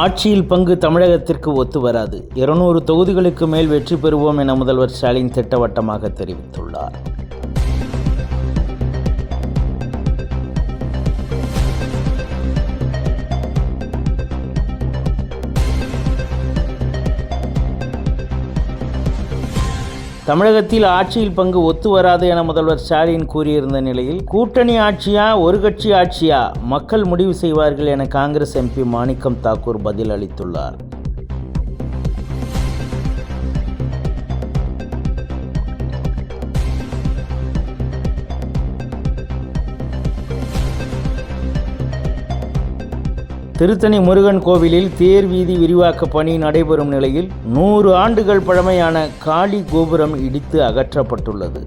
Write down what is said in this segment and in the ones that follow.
ஆட்சியில் பங்கு தமிழகத்திற்கு ஒத்து வராது. 200 தொகுதிகளுக்கு மேல் வெற்றி பெறுவோம் என முதல்வர் ஸ்டாலின் திட்டவட்டமாக தெரிவித்துள்ளார். தமிழகத்தில் ஆட்சியில் பங்கு ஒத்து வராது என முதல்வர் ஸ்டாலின் கூறியிருந்த நிலையில், கூட்டணி ஆட்சியா ஒரு கட்சி ஆட்சியா மக்கள் முடிவு செய்வார்கள் என காங்கிரஸ் எம்பி மாணிக்கம் தாக்கூர் பதில் அளித்துள்ளார். திருத்தணி முருகன் கோவிலில் தேர் வீதி விரிவாக்க பணி நடைபெறும் நிலையில் 100 ஆண்டுகள் பழமையான காளி கோபுரம் இடித்து அகற்றப்பட்டுள்ளது.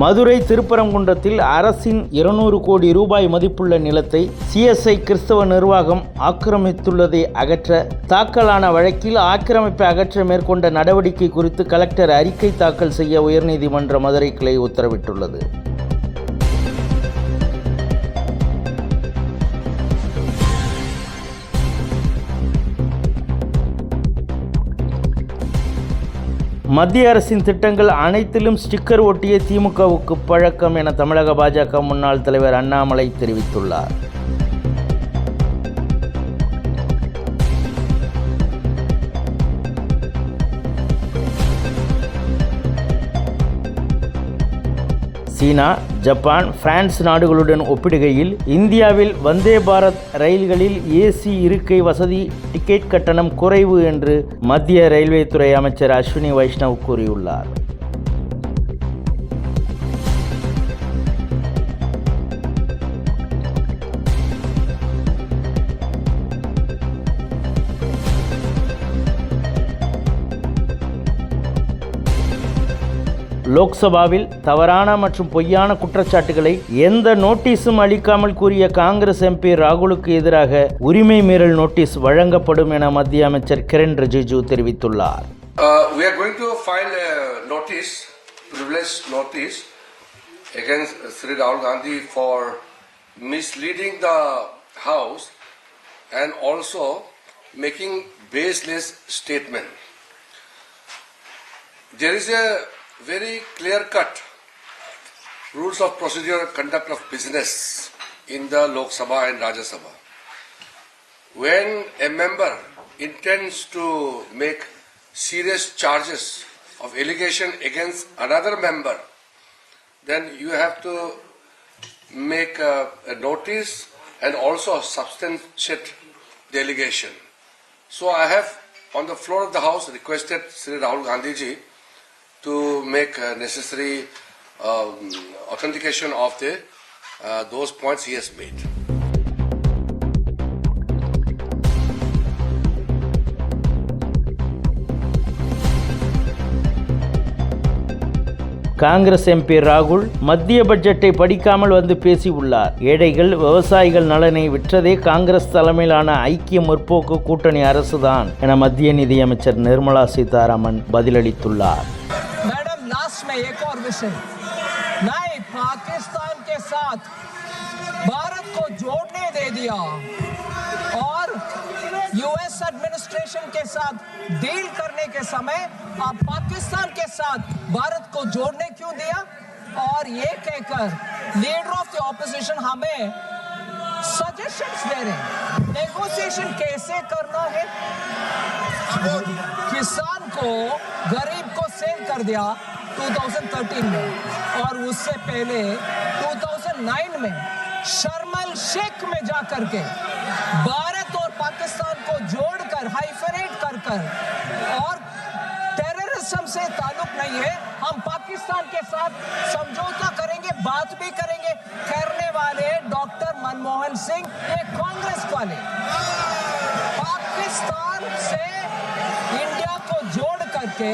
மதுரை திருப்பரங்குன்றத்தில் அரசின் 200 கோடி ரூபாய் மதிப்புள்ள நிலத்தை CSI கிறிஸ்தவ நிர்வாகம் ஆக்கிரமித்துள்ளதை அகற்ற தாக்கலான வழக்கில் ஆக்கிரமிப்பை அகற்ற மேற்கொண்ட நடவடிக்கை குறித்து கலெக்டர் அறிக்கை தாக்கல் செய்ய உயர்நீதிமன்ற மதுரை கிளை உத்தரவிட்டுள்ளது. மத்திய அரசின் திட்டங்கள் அனைத்திலும் ஸ்டிக்கர் ஒட்டிய திமுகவுக்கு பழக்கம் என தமிழக பாஜக முன்னாள் தலைவர் அண்ணாமலை தெரிவித்துள்ளார். சீனா, ஜப்பான், பிரான்ஸ் நாடுகளுடன் ஒப்பிடுகையில் இந்தியாவில் வந்தே பாரத் ரயில்களில் ஏசி இருக்கை வசதி, டிக்கெட் கட்டணம் குறைவு என்று மத்திய ரயில்வே துறை அமைச்சர் அஸ்வினி வைஷ்ணவ் கூறியுள்ளார். லோக்சபாவில் தவறான மற்றும் பொய்யான குற்றச்சாட்டுகளை எந்த நோட்டீஸும் அளிக்காமல் கூறிய காங்கிரஸ் எம்பி ராகுலுக்கு எதிராக உரிமை மீறல் நோட்டீஸ் வழங்கப்படும் என மத்திய அமைச்சர் கிரண் ரிஜிஜு தெரிவித்துள்ளார். We are going to file a notice, privilege notice against Sri Rahul Gandhi for misleading the House and also making baseless statement. There is a very clear-cut rules of procedure and conduct of business in the Lok Sabha and Rajya Sabha. When a member intends to make serious charges of allegation against another member, then you have to make a notice and also substantiate the allegation. So I have on the floor of the House requested Sri Rahul Gandhi ji to make necessary authentication of those points he has made. Congress MP ராகுல் மத்திய பட்ஜெட்டை படிக்காமல் வந்து பேசியுள்ளார். ஏழைகள், விவசாயிகள் நலனை விற்றதே காங்கிரஸ் தலைமையிலான ஐக்கிய முற்போக்கு கூட்டணி அரசுதான் என மத்திய நிதியமைச்சர் நிர்மலா சீதாராமன் பதிலளித்துள்ளார். में एक और विषय, नहीं पाकिस्तान के साथ भारत को जोड़ने दे दिया और यूएस एडमिनिस्ट्रेशन के साथ डील करने के समय आप पाकिस्तान के साथ भारत को जोड़ने क्यों दिया? और ये कहकर लीडर ऑफ द ऑपोजिशन हमें सजेशंस दे रहे हैं, नेगोशिएशन कैसे करना है। किसान को, गरीब को सेल कर दिया 2013 में और उससे पहले 2009 में शर्मल शेख में जाकर के भारत और पाकिस्तान को जोड़कर हाइफनेट कर और टेररिज्म से ताल्लुक नहीं है, हम पाकिस्तान के साथ समझौता करेंगे, बात भी करेंगे करने वाले डॉक्टर मनमोहन सिंह, ये कांग्रेस वाले पाकिस्तान से इंडिया को जोड़ करके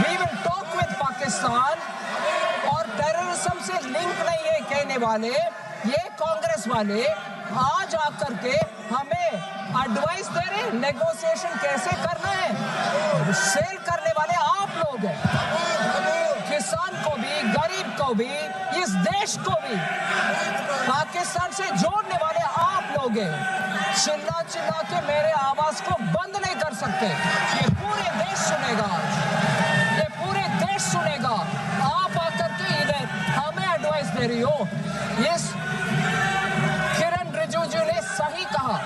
we will talk with Pakistan और टेररिज्म से लिंक नहीं है कहने वाले ये कांग्रेस वाले आज आकर के हमें एडवाइस दे रहे हैं नेगोशिएशन कैसे करना है। सेल करने वाले आप लोग हैं। किसान को भी, गरीब को भी, इस देश को भी पाकिस्तान से जोड़ने वाले आप लोग हैं। चिल्ला चिल्ला के मेरे आवाज को बंद नहीं कर सकते। ये पूरे देश सुनेगा, ये पूरे देश सुनेगा। आप आकर के इधर हमें एडवाइस दे रही हो। इस किरण रिजिजू ने सही कहा,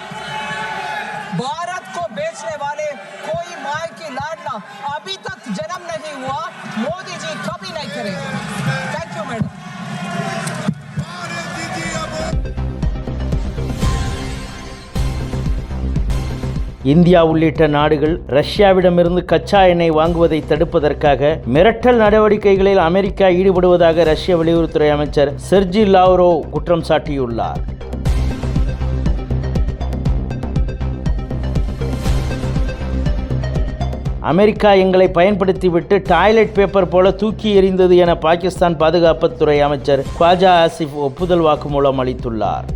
भारत को बेचने वाले कोई माय की लाडला अभी तक जन्म नहीं हुआ, मोदी जी कभी नहीं करेंगे। Thank you madam. இந்தியா உள்ளிட்ட நாடுகள் ரஷ்யாவிடமிருந்து கச்சா எண்ணெய் வாங்குவதை தடுப்பதற்காக மிரட்டல் நடவடிக்கைகளில் அமெரிக்கா ஈடுபடுவதாக ரஷ்ய வெளியுறவுத்துறை அமைச்சர் செர்ஜி லாவ்ரோவ் குற்றம் சாட்டியுள்ளார். அமெரிக்கா எங்களை பயன்படுத்திவிட்டு டாய்லெட் பேப்பர் போல தூக்கி எறிந்தது என பாகிஸ்தான் பாதுகாப்புத்துறை அமைச்சர் ख्वाजा ஆசிஃப் ஒப்புதல் வாக்குமூலம் அளித்துள்ளார்.